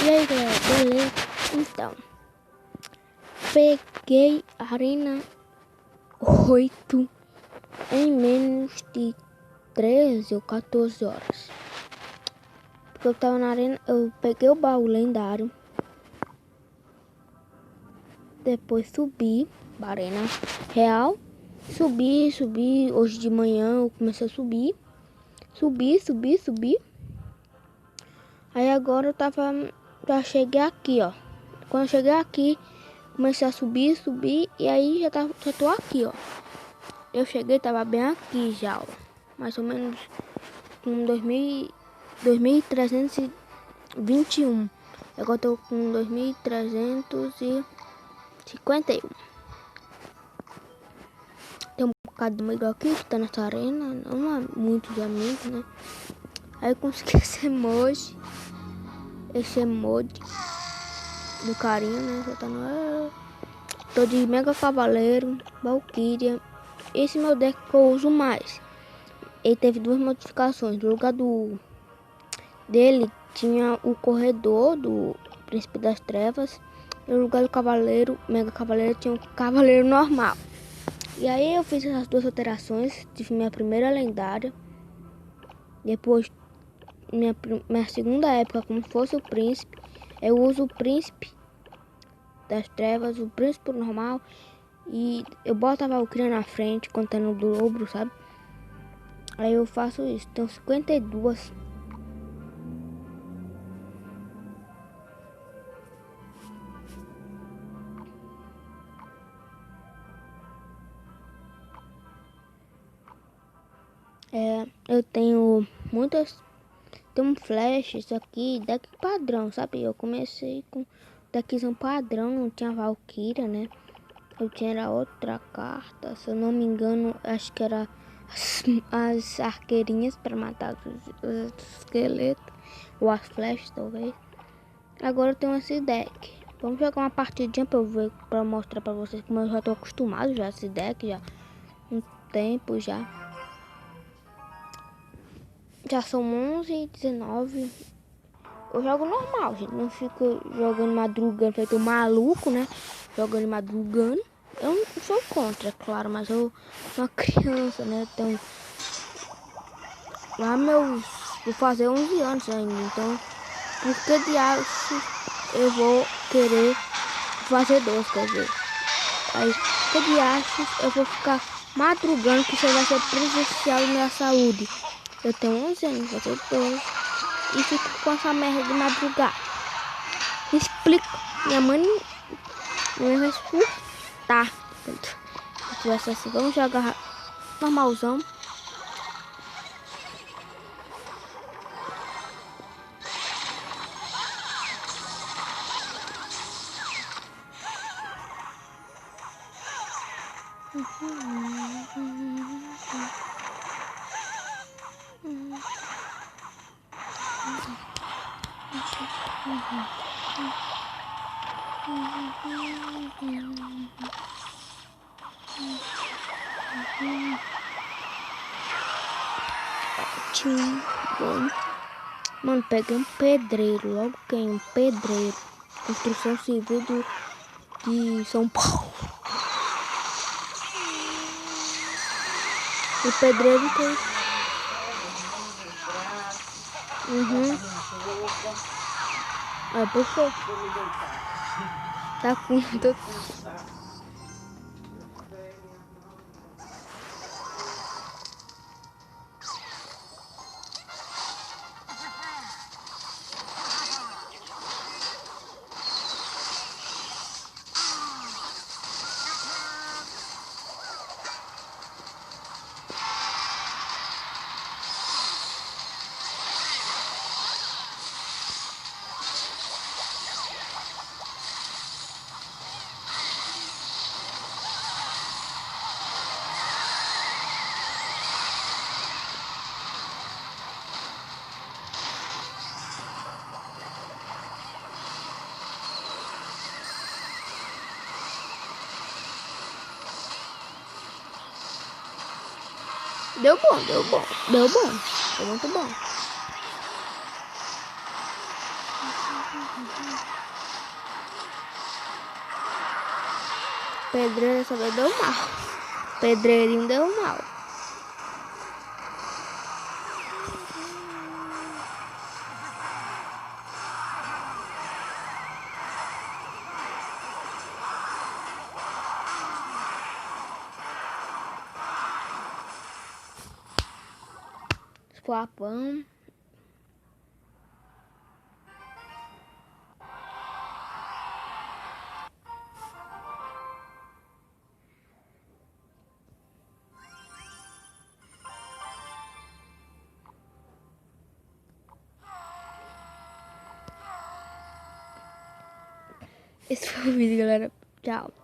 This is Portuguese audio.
E aí galera, beleza? Então, peguei a Arena 8 em menos de 13 ou 14 horas. Porque eu tava na arena, eu peguei o baú lendário. Depois subi pra arena real. Subi. Hoje de manhã eu comecei a subir. Subi. Aí agora eu já cheguei aqui, ó. Quando eu cheguei aqui, comecei a subir. E aí já tô aqui, ó. Eu cheguei, tava bem aqui já, ó. Mais ou menos com 2321. Agora eu tô com 2351. Tem um bocado de amigo aqui que tá nessa arena. Não há muitos amigos, né? Aí eu consegui esse emoji do carinha, né? Tô de Mega Cavaleiro, Valkyria. Esse meu deck que eu uso mais. Ele teve duas modificações. No lugar dele tinha o corredor do Príncipe das Trevas. No lugar do Cavaleiro, Mega Cavaleiro, tinha um Cavaleiro normal. E aí eu fiz essas duas alterações. Tive minha primeira lendária. Depois minha segunda época, como fosse o Príncipe. Eu uso o Príncipe das Trevas, o Príncipe normal. E eu boto a Valkyria na frente, contando o dobro, sabe? Aí eu faço isso. Tem 52. Eu tenho muitas. Tem um flash, isso aqui, deck padrão, sabe? Eu comecei com deckzão padrão, não tinha Valkyria, né? Eu tinha outra carta, se eu não me engano, acho que era as arqueirinhas para matar os esqueletos, ou as flechas talvez. Agora eu tenho esse deck. Vamos jogar uma partidinha pra mostrar pra vocês como eu já tô acostumado já a esse deck, já um tempo já. Já são 11h19. Eu jogo normal, gente. Não fico jogando madrugando, feito maluco, né? Jogando madrugando. Eu não sou contra, é claro, mas eu sou uma criança, né? Então, lá vou fazer 11 anos ainda. Então, por que diabos eu vou querer fazer 12, quer dizer? Aí, por que diabos eu vou ficar madrugando, que isso vai ser prejudicial na minha saúde? Eu tenho 11 anos, vou fazer 12. E fico com essa merda de madrugar. Me explica. Minha mãe vai surtar. Se tivesse assim, vamos jogar normalzão. Bom. Mano, peguei um pedreiro. Logo ganhei um pedreiro. Construção civil de São Paulo. O pedreiro tem. Puxou. Tá com. Deu bom. Deu muito bom. Pedreiro dessa vez deu mal. Pedreirinho deu mal. Esquapão. Esse foi o vídeo, galera. Tchau.